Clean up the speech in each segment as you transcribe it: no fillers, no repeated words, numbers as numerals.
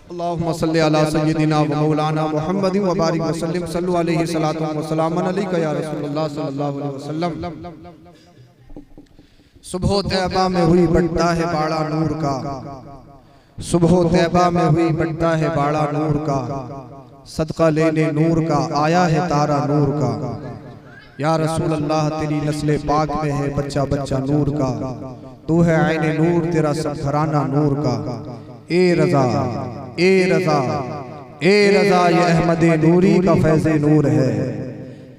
अल्लाहुम्मा सल्ली अला सय्यिदिना व मौलाना मुहम्मदिन व बारिक व सल्लिम सल्लु अलैहि सलातु व सलामन अलैका या रसूलुल्लाह सल्लल्लाहु अलैहि वसल्लम। सुबह तैयबा में हुई बढ़ता है बाड़ा नूर का, सुबह तैयबा में हुई बढ़ता है बाड़ा नूर का, सदका लेने नूर का आया है तारा नूर का। या रसूल अल्लाह तेरी नस्ले पाक में है बच्चा बच्चा नूर का, तू है आईने नूर तेरा सब घराना नूर का। ए रजा ए रजा ए रजा ये अहमद नूरी का फैज़ नूर है,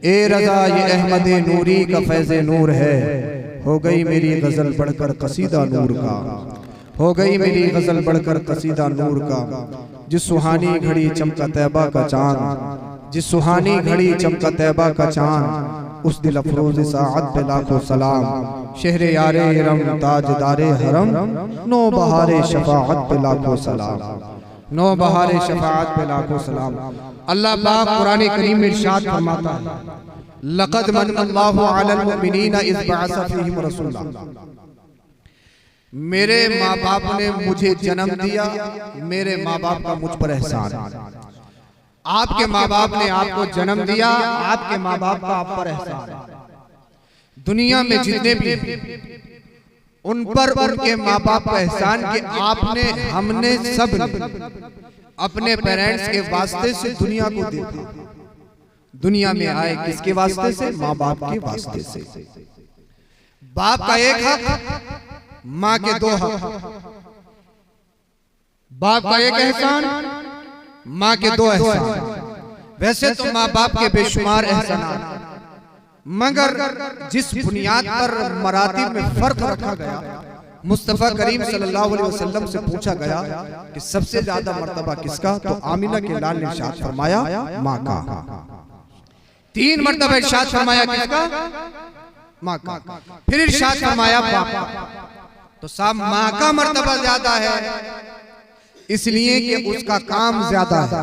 ए रजा ये अहमद नूरी का फैज़ नूर है। हो गई मेरी गजल बढ़कर कसीदा नूर का, हो गई मेरी गजल बढ़कर कसीदा नूर का। जिस सुहानी घड़ी चमका तैयबा का चांद, जिस सुहानी घड़ी चमका तैयबा का चांद, उस दिल अफरोज़ साअत पे लाखों सलाम। शहरे यारे हरम ताजदारे हरम, नो बहारे शफाअत पे लाखों सलाम, नो बहारे शफाअत पे लाखों सलाम। अल्लाह पाक कुरान करीम में इरशाद फरमाता है, लक़द मन्नल्लाहु अलल मुमिनीना इज़ बअसा फ़ीहिम रसूला। मेरे माँ बाप ने मुझे जन्म दिया, मेरे माँ बाप का मुझ पर एहसान। आपके माँ बाप ने आपको जन्म दिया, आपके माँ बाप का आप पर एहसान। दुनिया में जितने भी उन पर उनके माँ बाप का एहसान कि आपने हमने सब अपने पेरेंट्स के वास्ते से दुनिया को देखा। दुनिया में आए किसके वास्ते से? माँ बाप के वास्ते से। बाप का एक हक, माँ के दो हक। बाप का एक एहसान, माँ के दो एहसान। वैसे तो माँ बाप के बेशुमार एहसान, मगर जिस बुनियाद पर मरातिब में फर्क रखा गया, मुस्तफा करीम सल्लल्लाहु अलैहि वसल्लम से पूछा गया कि सबसे ज्यादा मर्तबा किसका, तो आमिना के लाल ने इरशाद फरमाया माँ का। 3 मर्तबा इरशाद फरमाया किसका? माँ का। फिर इरशाद फरमाया बाप का। तो साहब माँ का मर्तबा ज्यादा है इसलिए कि उसका काम ज्यादा है।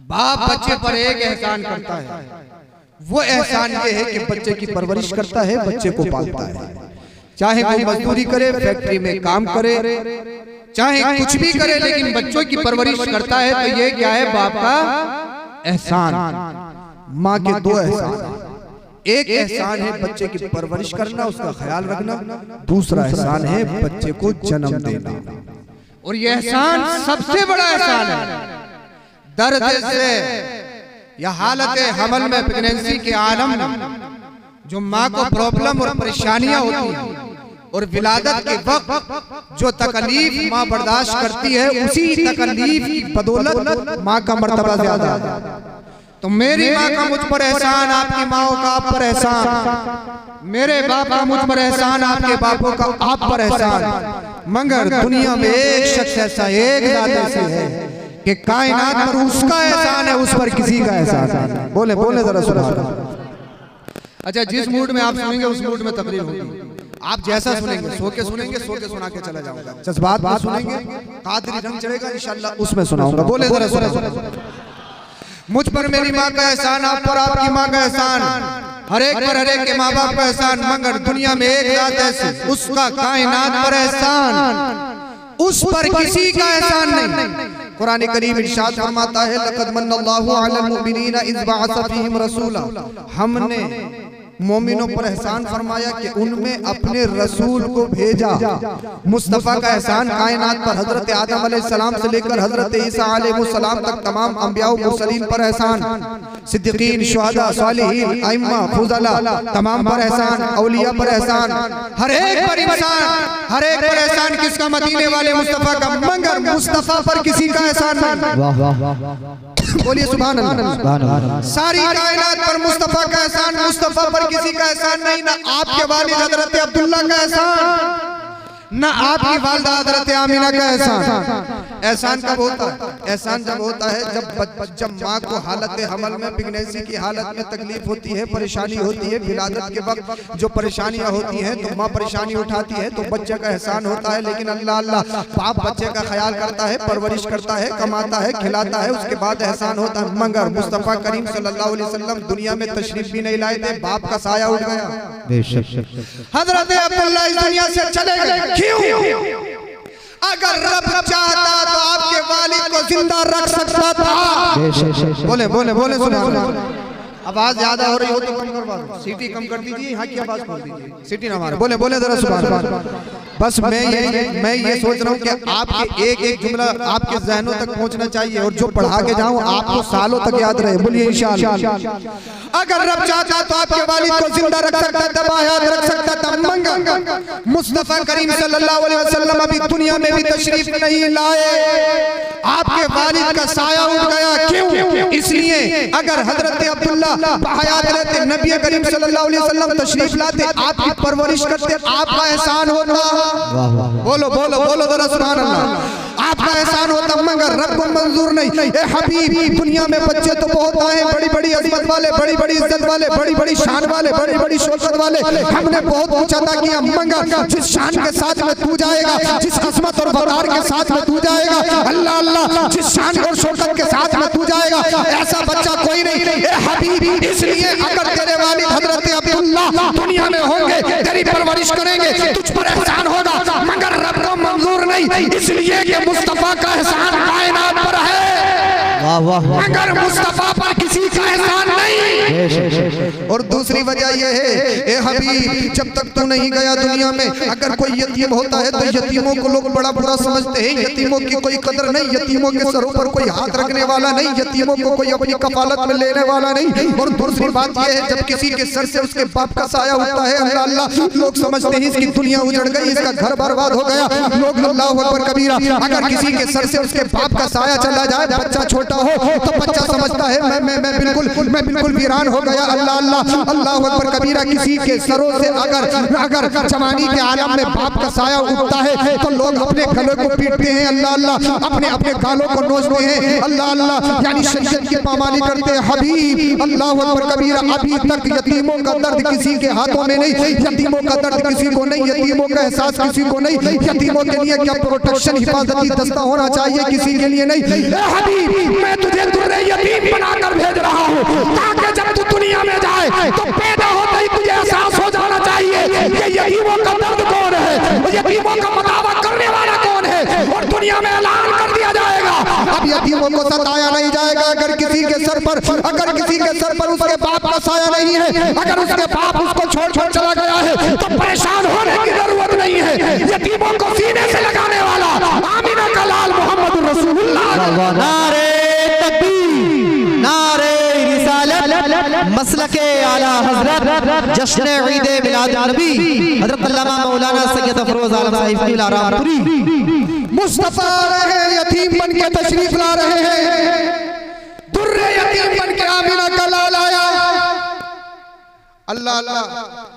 बाप बच्चे पर एक एहसान करता है, वो एहसान ये है कि बच्चे की परवरिश करता है, बच्चे को पालता है। चाहे कोई मजदूरी करे, फैक्ट्री में काम करे, चाहे कुछ भी करे, लेकिन बच्चों की परवरिश करता है। तो ये क्या है? बाप का एहसान। माँ के 2 एहसान, एक एहसान है बच्चे की परवरिश करना, उसका ख्याल रखना। दूसरा एहसान है बच्चे को जन्म देना। और ये एहसान सबसे बड़ा एहसान है। दर्द से या हालत हमल में, प्रेगनेंसी के आलम में जो माँ को प्रॉब्लम और परेशानियां होती हैं, और विलादत के वक्त जो तकलीफ माँ बर्दाश्त करती है, उसी तकलीफ की बदौलत माँ का मर्तबा ज्यादा है। तो मेरी माँ का मुझ पर एहसान, आपकी माओ का आप पर एहसान, मेरे बाप का मुझ पर एहसान, आपके बापों का आप पर एहसान। मगर दुनिया में एक शख्स ऐसा, एक जात ऐसी है कि कायनात पर उसका एहसान है, उस पर किसी का एहसान है। बोले बोले जरा सुभान अल्लाह। अच्छा, जिस मूड में आप सुनेंगे उस मूड में तकरीर होगी। आप जैसा सुनेंगे, सो के सुनेंगे, सो के सुना के चला जाऊंगा। जज्बात में सुनेंगे, कादरी रंग चढ़ेगा इंशाअल्लाह, उसमें सुनाऊंगा। बोले जरा सुना। मुझ पर मेरी माँ का एहसान, आप पर आपकी माँ का एहसान, हर एक पर हर एक के माँ बाप का एहसान। मगर दुनिया में एक जात ऐसी, उसका कायनात पर एहसान, उस पर किसी का एहसान नहीं। कुरान करीम इरशाद फरमाता है, लक़द मन्नल्लाहु अलल मुमिनीना इज़ बअसा फ़ीहिम रसूला। हमने मोमिनों पर एहसान फरमाया कि उनमें अपने रसूल को भेजा। मुस्तफ़ा का एहसान कायनात पर हजरत आदम अलैहिस्सलाम से लेकर हजरत ईसा अलैहिस्सलाम तक तमाम अंबिया व मुरसलीन पर एहसान, सिद्दीकीन, शुहदा, सालिहीन, अइम्मा, फुज़ला तमाम पर एहसान, औलिया पर एहसान, हर एक पर एहसान, हर एक पर एहसान। किसका? मदीने वाले मुस्तफ़ा का। मगर मुस्तफ़ा पर किसी का एहसान नहीं। बोलिए सुभान अल्लाह। सारी कायनात पर मुस्तफ़ा का एहसान, मुस्तफ़ा पर किसी का एहसान नहीं। ना आपके वालिद हजरत अब्दुल्ला का एहसान, ना आपकी वालिदा हजरत आमिना का एहसान। एहसान कब होता है? एहसान जब होता है जब माँ को हालत हमल में, प्रेगनेंसी की हालत में तकलीफ होती है, परेशानी होती है। विलादत के वक्त जो परेशानियां होती हैं तो माँ परेशानी उठाती है, तो बच्चे का एहसान होता है। लेकिन अल्लाह अल्लाह बाप बच्चे का ख्याल करता है, परवरिश करता है, कमाता है, खिलाता है, उसके बाद एहसान होता है। मगर मुस्तफ़ा करीम सल्लल्लाहु अलैहि वसल्लम दुनिया में तशरीफ भी नहीं लाए थे, बाप का साया उठ गया। हजरत अब्दुल्ला इस दुनिया से चले गए। क्यों? अगर रब चाहता तो आपके वालिद जिंदा रख सकता था। बोले बोले बोले सुना। आवाज ज्यादा हो रही हो तो कम करवा दो, सीटी कम कर दीजिए, यहाँ की आवाज खोल दीजिए, सीटी ना मारे। बोले बोले जरा सुभान अल्लाह। बस मैं ये सोच रहा हूँ कि आपके एक एक जुमला आपके जहनों तक पहुँचना चाहिए और जो पढ़ा के जाऊँ आपको सालों तक याद रहे। बोलिए इंशाअल्लाह। अगर रब चाहता तो आपके वालिद को जिंदा रख सकता था, बाहयात रख सकता था, मगर मुस्तफा करीम सल्लल्लाहु अलैहि वसल्लम अभी दुनिया में भी तशरीफ नहीं लाए, आपके वालिद का साया उठ गया। क्यों? इसलिए अगर हजरत अब्दुल्ला बाहयात रहते, नबी करीम सल्लल्लाहु अलैहि वसल्लम तशरीफ लाते, आपकी परवरिश करते, आपका एहसान होता। बोलो बोलो बोलो जरा सुभान अल्लाह। आपका एहसान होता, मगर रब को मंजूर नहीं। ए हबीब, दुनिया में बच्चे तो बहुत आए, बड़ी बड़ी अजमत वाले, बड़ी बड़ी इज्जत वाले, बड़ी बड़ी शान वाले, बड़ी बड़ी शौकत वाले, हमने बहुत कुछ अता किया, मगर जिस शान के साथ में तू जाएगा, जिस अजमत और वकार के साथ में तू जाएगा, अल्लाह अल्लाह, जिस शान और शौकत के साथ में तू जाएगा, ऐसा बच्चा कोई नहीं। ए हबीब, इसलिए अगर तेरे वालिद हजरत अब्दुल्ला दुनिया में होंगे, तेरी परवरिश करेंगे, तुझ पर एहसान होगा, मगर रब को मंजूर नहीं। इसलिए कि मुस्तफा का एहसान कायनात पर है, मगर मुस्तफा पर किसी का एहसान नहीं। और दूसरी वजह यह है, ए हबीब, जब तक तू नहीं गया दुनिया में, अगर कोई यतीम होता है तो यतीमों को लोग बड़ा बुरा समझते हैं, यतीमों की कोई कदर नहीं, यतीमों के सरों पर कोई हाथ रखने वाला नहीं, यतीमों को कोई अपनी कफालत में लेने वाला नहीं। और दूसरी बात यह है, जब किसी के सर से उसके बाप का साया होता है, अल्लाह अल्लाह, लोग समझते हैं इसकी दुनिया उजड़ गई, इसका घर बर्बाद हो गया। लोग अल्लाहु अकबर कबीरा, अगर किसी के सर से उसके बाप का साया चला जाए, बच्चा छोटा हो तो बच्चा समझता है मैं बिल्कुल वीरान हो गया। अल्लाह अल्लाह, अल्लाहु अकबर कबीरा। किसी के सरों से अगर जवानी के आलम में बाप का साया उठता है तो लोग अपने गलों को पीटते हैं, अल्लाह अल्लाह, अपने अपने गालों को नोचते हैं, अल्लाह अल्लाह, यानी शरीयत की पामाली करते हैं। हबीब अल्लाहु अकबर कबीरा, अभी तक यतीमों का दर्द किसी के हाथों में नहीं, यतीमों का दर्द किसी को नहीं, यतीमों का एहसास किसी को नहीं, यतीमों के लिए क्या प्रोटेक्शन हिफाजती दस्ता होना चाहिए, किसी के लिए नहीं। हबीब, मैं तुझे दुर्रे यतीम बनाकर भेज रहा हूँ, ताकि जब तू दुनिया में जाए तो पैदा होते ही तुझे एहसास हो जाना चाहिए कि यतीमों का दर्द कौन है, यतीमों का मुताबा करने वाला कौन है, और दुनिया में ऐलान कर दिया जाएगा। अब यतीमों को सताया नहीं जाएगा। अगर किसी के सर पर उसके बाप का साया नहीं है, अगर उसके बाप उसको छोड़ चला गया है तो परेशान होने की जरूरत नहीं है। यतीमों को सीने से लगाने वाला आमीना का लाल मोहम्मद रसूलुल्लाह। नारे तकबीर, नारे रिसालत, मसलके आला हजरत, जश्न ईद मिलाद नबी हजरत अल्लामा मौलाना सैयद अफरोज आलम साहिब रामपुरी मुस्तफा रहे यतीम बन के तशरीफ ला रहे हैं, दुर्रे यतीम बन के आमीना का लाल आया। अल्लाह अल्लाह,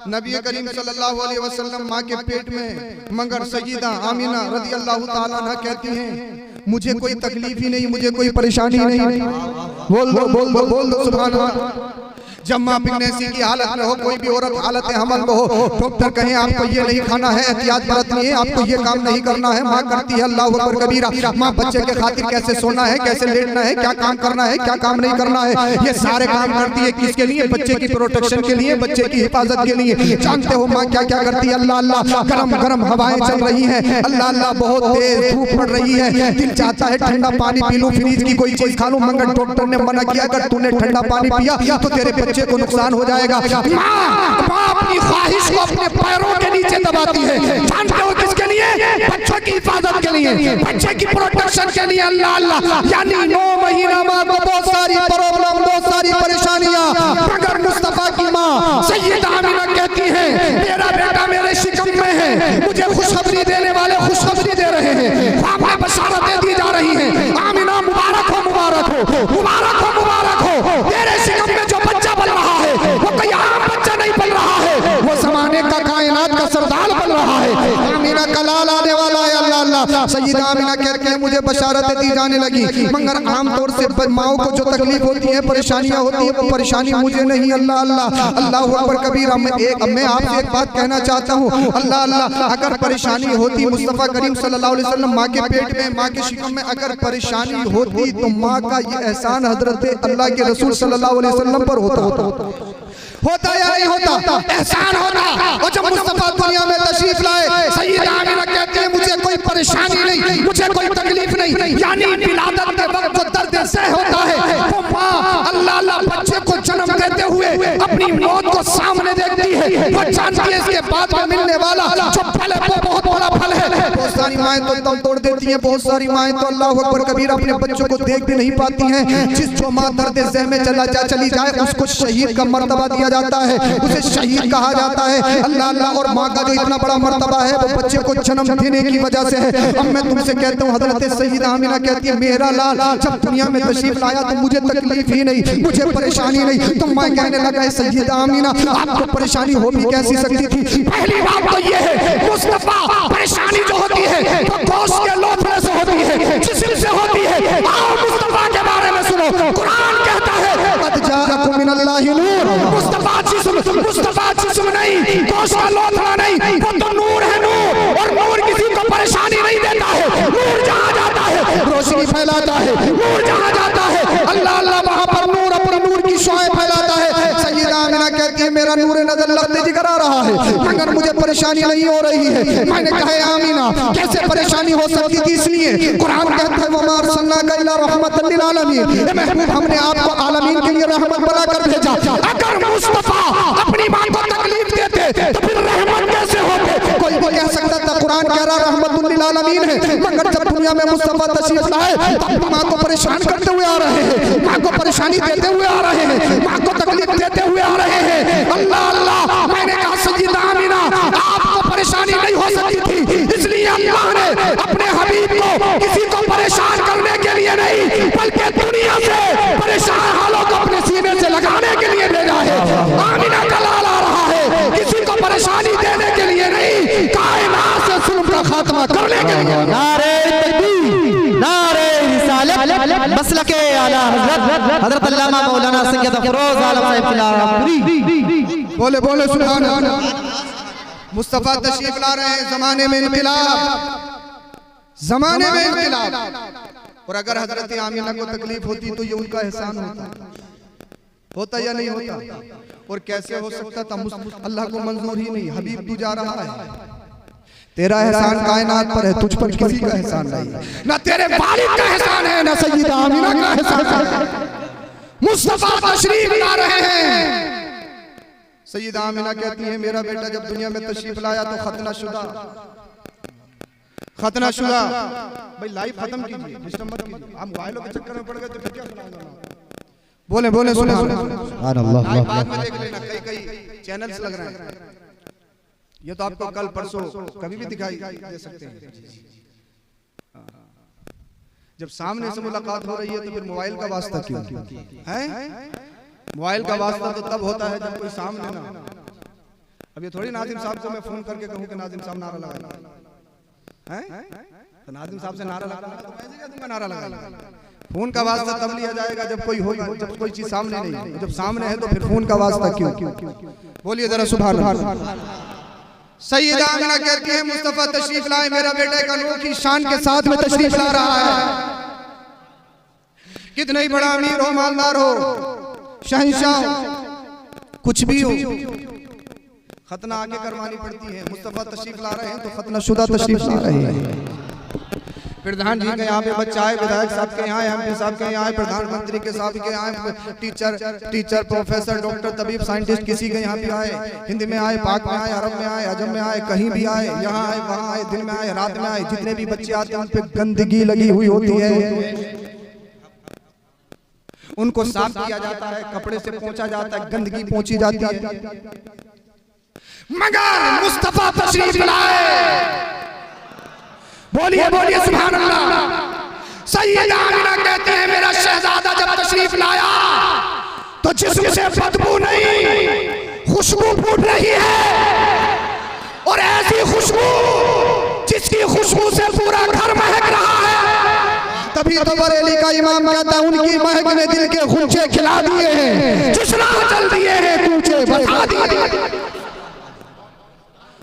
नबी करीम सल्लल्लाहु अलैहि वसल्लम माँ के पेट में, मगर सय्यदा आमीना रज़ी अल्लाह ताला अन्हा कहती हैं, मुझे कोई तकलीफ ही नहीं, मुझे कोई परेशानी नहीं। बोल दो सुभान अल्लाह। जब माँ प्रेगनेंसी की हालत में हो, कोई भी औरत हालत हमल में हो, डॉक्टर कहें आपको ये नहीं खाना है, एहतियात बरतनी है, आपको ये काम नहीं करना है, माँ करती है अल्लाहु अकबर कबीरा। माँ बच्चे के खातिर कैसे सोना है, कैसे लेटना है, क्या काम करना है, क्या काम नहीं करना है, ये सारे काम करती है। किसके लिए? बच्चे की प्रोटेक्शन के लिए, बच्चे की हिफाजत के लिए। जानते हो माँ क्या क्या करती है? अल्लाह अल्लाह, गरम गरम हवाएं चल रही है, अल्लाह अल्लाह, बहुत तेज धूप पड़ रही है, दिल चाहता है ठंडा पानी पी लूं, फ्रिज की कोई चीज खा लूं, मगर डॉक्टर ने मना किया, अगर तूने ठंडा पानी पिया तो तेरे बच्चे को नुकसान हो जाएगा। माँ अपनी ख्वाहिश को अपने पैरों के नीचे दबाती है। जानते हो किसके लिए? बच्चों की हिफाजत के लिए, बच्चे की प्रोटेक्शन के लिए। अल्लाह अल्लाह, यानी 9 महीना माँ को बहुत सारी प्रॉब्लम, बहुत सारी परेशानियां, मगर मुस्तफा की माँ सैयदा आमीना कहती है, मेरा बेटा मेरे शिकम में है, मुझे खुशखबरी देने वाले खुशखबरी दे रहे हैं, वहां बशारतें दी जा रही हैं। आमीना मुबारक हो, मुबारक हो, मुबारक हो, मुबारक हो, तेरे शिकम में जो बच्चा बन रहा है वो कोई आम बच्चा नहीं बन रहा है, वो जमाने का कायनात का सरदार बन रहा है। आमीना का लाल आने वाला है। अल्लाह अल्लाह, सैयदा आमीना कहते हैं, मुझे बशारतें दी जाने लगी, मगर आमतौर से माओं को जो तकलीफ होती है, परेशानियां होती है, वो परेशानी मुझे नहीं। अल्लाह अल्लाह, अल्लाहु अकबर कबीरा। मैं आपसे एक बात कहना चाहता हूँ, अल्लाह अल्लाह, अगर परेशानी होती मुस्तफा करीम सल्लल्लाहु अलैहि वसल्लम माँ के पेट में, माँ के शिकम में अगर परेशानी होती तो माँ का ये एहसान हजरत अल्लाह के रसूल सल्लल्लाहु अलैहि वसल्लम पर होता या नहीं होता? एहसान होता। और जब मुस्तफा दुनिया में तशरीफ लाए, सैयदा आमीना कहते हैं, मुझे कोई परेशानी नहीं, मुझे कोई तकलीफ नहीं, यानी विलादत के अपनी मौत को सामने देखती है, वो जानती है इसके बाद में मिलने वाला जो फल है वो बहुत बड़ा फल है। बहुत सारी माएँ तो दम तोड़ देती हैं, बहुत सारी माएँ तो अल्लाह अकबर कबीरा अपने बच्चों को देख भी नहीं पाती हैं। जिस जो माँ दर्द ज़ह में चली जाए उसको शहीद का मर्तबा दिया जाता है, उसे शहीद कहा जाता है। अल्लाह अल्लाह। और माँ का जो इतना बड़ा मर्तबा है वो बच्चे को जन्म देने की वजह से है। अब मैं तुमसे कहता हूँ, हजरत सईदा आमिना कहती है मेरा लाल जब दुनिया में तशरीफ लाया तो मुझे तकलीफ ही नहीं, मुझे परेशानी नहीं। तो मैं कहने लगा सईदा आमिना आपको परेशानी हो भी कैसी सकती थी? पहली बात तो ये है मुस्तफा परेशानी जो होती है तो गोश्त के लोथड़े से होती है, जिस्म से होती है। आओ मुस्तफा के बारे में सुनो, कुरान कहता है कद जाअकुम मिनल्लाहि नूर। मुस्तफा जिस्म नहीं, गोश्त का लोथड़ा नहीं, वो तो नूर है नूर। और नूर किसी को परेशानी नहीं देता है। नूर जहाँ जाता है रोशनी फैलाता है, नूर जहाँ जाता है अल्लाह अल्लाह वहाँ पर नूर अपने नूर की शुआएं फैलाता है। सईदा आमिना कहती है मेरा नूर नजर लगते जिगर आ रहा है मगर मुझे परेशानी नहीं हो रही है। मैंने कहा आमिना कैसे परेशानी हो सकती थी? इसलिए कुरान कहता है वमा अरसलनाका इल्ला रहमतल लिल आलमीन, ए महबूब हमने आपको आलमीन के लिए रहमत बनाकर भेजा। अगर मुस्तफा अपनी मां को तकलीफ देते तो फिर रहमत कैसे होते? कोई भी कह सकता था कुरान कह रहा रहमतुल लिल आलमीन है, मगर जब दुनिया में मुस्तफा तशरीफ लाए तो मां को परेशान करते हुए आ रहे हैं, मां को परेशानी देते हुए आ रहे हैं, मां को तकलीफ देते हुए आ रहे हैं। अल्लाह अल्लाह। मैंने कहा सईदा आमिना आपको परेशानी नहीं हो सकती थी, इसलिए अल्लाह ने अपने हबीब को किसी को परेशान करने के लिए नहीं बल्कि दुनिया से परेशान हालों को अपने सीने से लगाने के लिए भेजा है। आमिना का लाल आ रहा है, किसी को परेशानी देने के लिए नहीं, कायनात से जुल्म का खात्मा करने के लिए। नारे तकबीर, नारे रिसालत, मसलके आला हज़रत हज़रत अल्लामा मौलाना सैयद अफरोज आलम साहब खिलाफत। बोले बोले सुभान अल्लाह। मुस्तफा तशरीफ ला रहे हैं, जमाने में इनकलाब, जमाने में इनकलाब। और अगर हजरत आमिना को तकलीफ होती तो ये उनका एहसान होता या नहीं होता? और कैसे हो सकता था? अल्लाह को मंजूर ही नहीं। हबीब तू जा रहा है, तेरा एहसान कायनात पर है, तुझ पर किसी का एहसान नहीं। ना तेरे वालिद का एहसान है, ना सईदा आमिना का एहसान है। मुस्तफा तशरीफ ला रहे हैं। सईदा आमिना कहती है मेरा बेटा जब दुनिया में तशरीफ लाया तो खतना शुदा। भाई लाइव खत्म कीजिए, डिस्टर्ब मत कीजिए। आप मोबाइलों के चक्कर में पड़ गए तो फिर क्या सुनाऊंगा? बोले बोले सुभान अल्लाह। बाद में देख लेना, कई चैनल्स लग रहे हैं। ये तो आपको कल परसों कभी भी दिखाई दे सकते हैं। जब सामने से मुलाकात हो रही है तो फिर मोबाइल का वास्ता क्यों है? मोबाइल का वास्ता तो तब होता है जब कोई सामने ना। अब ये थोड़ी नाजिम साहब को मैं फोन करके कहूँ कि नाजिम साहब नारा लगा है, तो नाजिम साहब से नारा लगा तो मैं क्या दूंगा नारा लगा। फोन का वास्ता तब लिया जाएगा जब कोई हो, जब कोई चीज सामने नहीं। जब सामने है तो फिर फोन का वास्ता क्यों? बोलिए जरा सुभान अल्लाह। सईदा आमिना कहती है मुस्तफा तशरीफ लाए, मेरा बेटा एक अनोखी शान के साथ में तशरीफ ला रहा है। कितना ही बड़ा अमीर हो, मालदार हो, शहंशाह कुछ भी हो, खतना आगे करवानी पड़ती है। मुस्तफा तशरीफ ला रहे हैं तो खतना शुदा तशरीफ ला रहे हैं। प्रधान जी के यहाँ पे बच्चा आए, विधायक साहब के यहाँ, एमपी साहब के यहाँ, प्रधानमंत्री के साहब के यहाँ, टीचर प्रोफेसर डॉक्टर तबीब साइंटिस्ट किसी के यहाँ भी आए, हिंद में आए, पाक में आए, अरब में आए, अजम में आए, कहीं भी आए, यहाँ आए, वहाँ आए, दिन में आए, रात में आए, जितने भी बच्चे आते हैं उन पे गंदगी लगी हुई होती है। उनको साफ किया जाता है, कपड़े से पोंछा जाता है, गंदगी पोंछी जाती है। मगर मुस्तफा तशरीफ लाए, बोलिए बोलिए सुभान अल्लाह। सईदा आमिना कहते हैं मेरा शहजादा जब तशरीफ लाया तो जिस्म से बदबू नहीं, खुशबू फूट रही है। और ऐसी खुशबू जिसकी खुशबू से पूरा घर महक रहा है। तभी तो बरेली का इमाम कहता है उनकी महक ने दिल के खुंचे खिला दिए हैं, जिस राह चल दिए हैं कूचे बता दिए।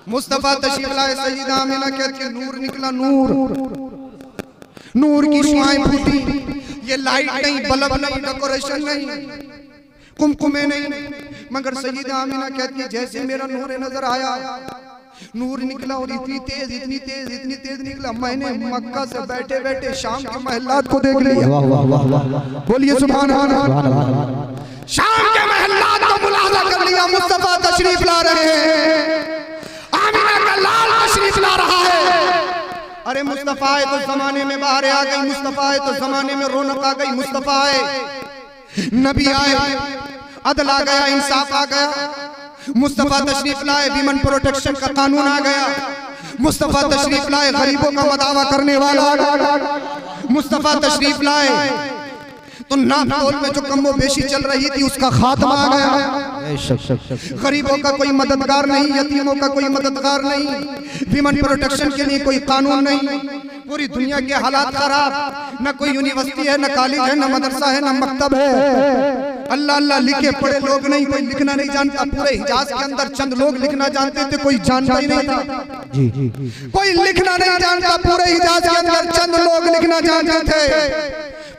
मुस्तफा तशरीफ लाए, सईदा आमिना कहती है नूर निकला, नूर की शुआएं फूटी। ये लाइट नहीं, बल्ब नहीं, डेकोरेशन नहीं, कुमकुमे नहीं, मगर सईदा आमिना कहती है जैसे मेरा नूर नजर आया, नूर निकला और इतनी तेज निकला, मैंने मक्का से बैठे बैठे शाम के महल्लात को देख लिया। बोलिए सुभान अल्लाह। शाम के महल्लात को मुलाजा कर लिया। का मुस्तफा तशरीफ ला रहे हैं, आमिना का लाल तशरीफ ला रहा है। अरे मुस्तफा है तो जमाने में बाहर आ गई, मुस्तफा है तो जमाने में रौनक आ गई, मुस्तफा है नबी आए, अदल आ गया, इंसाफ आ गया। मुस्तफा तशरीफ लाए, विमेन प्रोटेक्शन का कानून आ गया। मुस्तफा तशरीफ लाए, गरीबों का मदावा करने वाला। मुस्तफा तशरीफ लाए तो नापतोल में जो कमो बेशी चल रही थी उसका खात्मा आ गया। गरीबों का कोई मददगार नहीं, यतीमों का कोई मददगार नहीं, विमेन प्रोटेक्शन के लिए कोई कानून नहीं। पूरी दुनिया के हालात खराब, न कोई यूनिवर्सिटी है, न कॉलेज है, न मदरसा है, न मकतब है। अल्लाह अल्लाह लिखे पढ़े लोग नहीं, कोई लिखना नहीं जानता। पूरे हिजाज के अंदर चंद लोग लिखना जानते थे, कोई जानता ही नहीं था। कोई लिखना नहीं जानता, पूरे हिजाज के अंदर चंद लोग लिखना जानते थे।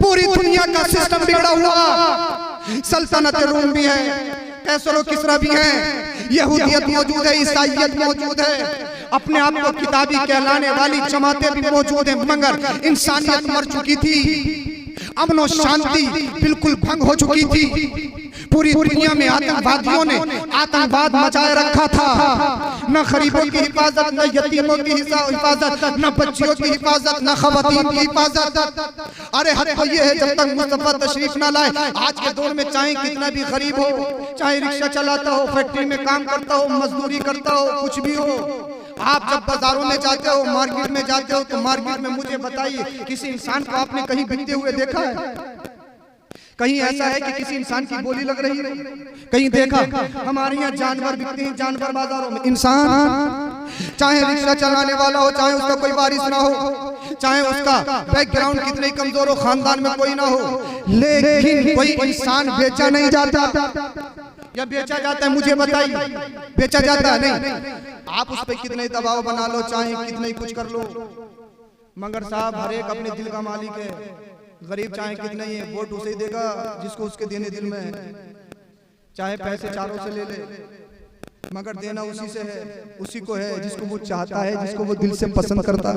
पूरी दुनिया का सिस्टम बिगड़ा हुआ। सल्तनत रूम भी है, कैसरो किसरा भी है, यहूदियत मौजूद है, ईसाईयत मौजूद है, अपने आप को किताबी कहलाने वाली जमातें भी मौजूद हैं, मगर इंसानियत मर चुकी थी, अमन और शांति बिल्कुल भंग हो चुकी थी। पूरी दुनिया में आतंकवादियों ने आतंकवाद मचाए रखा था। न गरीबों की हिफाजत, न यतीमों की हिफाजत, न बच्चियों की हिफाजत, न खवातीन की हिफाजत। अरे हद तो ये है, जब तक मुस्तफा तशरीफ ना लाए, आज के दौर में चाहे कितना भी गरीब हो, चाहे रिक्शा चलाता हो, फैक्ट्री में काम करता हो, मजदूरी करता हो, कुछ भी हो, आप जब बाजारों में जाते हो, मार्केट में जाते हो, तो मार्केट में मुझे बताइए, किसी इंसान को आपने कहीं बिकते हुए देखा है? कहीं ऐसा है कि किसी इंसान की बोली लग रही है? कहीं देखा? हमारे यहाँ जानवर बिकते हैं, जानवर बाजारों में। इंसान, चाहे रिक्शा चलाने वाला हो, चाहे उसका कोई वारिस ना हो, चाहे उसका बैकग्राउंड कितने कमजोर हो, खानदान में कोई ना हो, लेकिन कोई इंसान बेचा नहीं जाता या बेचा जाता है? मुझे बताइए, बेचा जाता है? नहीं। आप उस पर कितने दबाव बना लो, चाहे कितने कुछ कर लो, मगर साहब हर एक अपने दिल का मालिक है। गरीब चाहे कितना ही है, वोट उसे ही देगा जिसको उसके देने दिल में है। चाहे पैसे चारों से ले ले, मगर देना उसी से है, उसी को है जिसको वो चाहता है, जिसको वो दिल से पसंद करता है।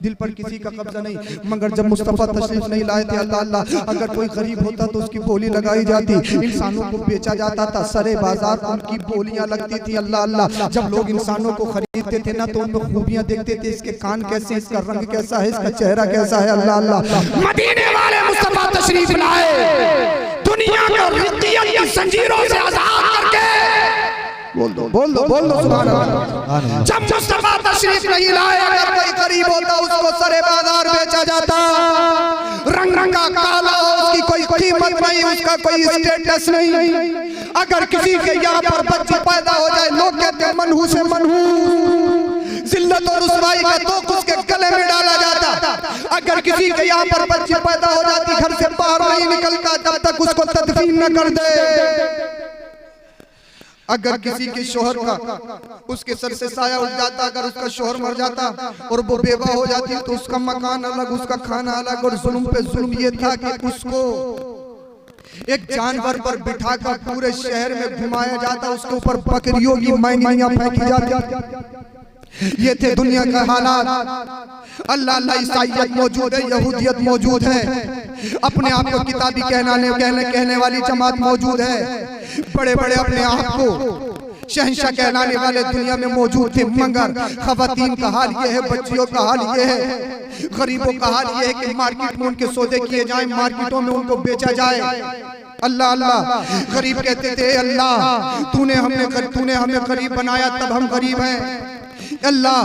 दिल पर किसी का कब्जा नहीं। मगर जब मुस्तफा तशरीफ नहीं लाए थे, अल्लाह अल्लाह, अगर कोई गरीब होता तो उसकी बोली लगाई जाती, इंसानों को बेचा जाता था, सरे बाजार उनकी बोलियां लगती थी। अल्लाह अल्लाह, जब लोग इंसानों को खरीदते थे ना, तो उनमें खूबियां देखते थे, इसके कान कैसे, इसका रंग कैसा है, इसका चेहरा कैसा है। अल्लाह अल्लाह, मदीने वाले मुस्तफा तशरीफ लाए, दुनिया को रिक़्क़ियत की जंजीरों से आजाद करके, बोल दो सुभान अल्लाह। जब मुस्तफा तशरीफ नहीं लाए, अगर कोई गरीब होता उसको सरे बाजार बेचा जाता, रंग रंगा काला हो, उसकी कोई कीमत नहीं, उसका कोई स्टेटस नहीं। अगर किसी के यहाँ पर बच्चे पैदा हो जाए, लोग कहते हैं मनहू से मनहू, जिल्लत और रुसवाई का तोक उसके गले में डाला जाता। अगर किसी के यहाँ पर बच्चे पैदा हो जाती, घर से बाहर नहीं निकलता जब तक उसको तदफीन न कर दे। अगर किसी के शोहर का उसके सर से साया उठ जाता, अगर उसका शोहर मर जाता और वो बेवा हो जाती, तो उसका मकान अलग, उसका खाना अलग। और जुल्म पे जुल्म ये था कि उसको एक जानवर पर बिठाकर पूरे शहर में घुमाया जाता, उसके ऊपर बकरियों की मैनियां फेंकी जाती। ये थे दुनिया का हालात। अल्लाह अल्लाह, ईसाईयत मौजूद है, यहूदियत मौजूद है, अपने आप को किताबी कहने वाली जमात मौजूद है, बड़े बड़े अपने आप को शहंशाह कहलाने वाले दुनिया में मौजूद थे। मगर खवातीन का हाल ये है, बच्चियों का हाल ये है, गरीबों का हाल ये है कि मार्केट में उनके सौदे किए जाएं, मार्केटों में उनको बेचा जाए। अल्लाह अल्लाह, गरीब कहते थे अल्लाह तूने हमें गरीब बनाया, तब हम गरीब हैं। अल्लाह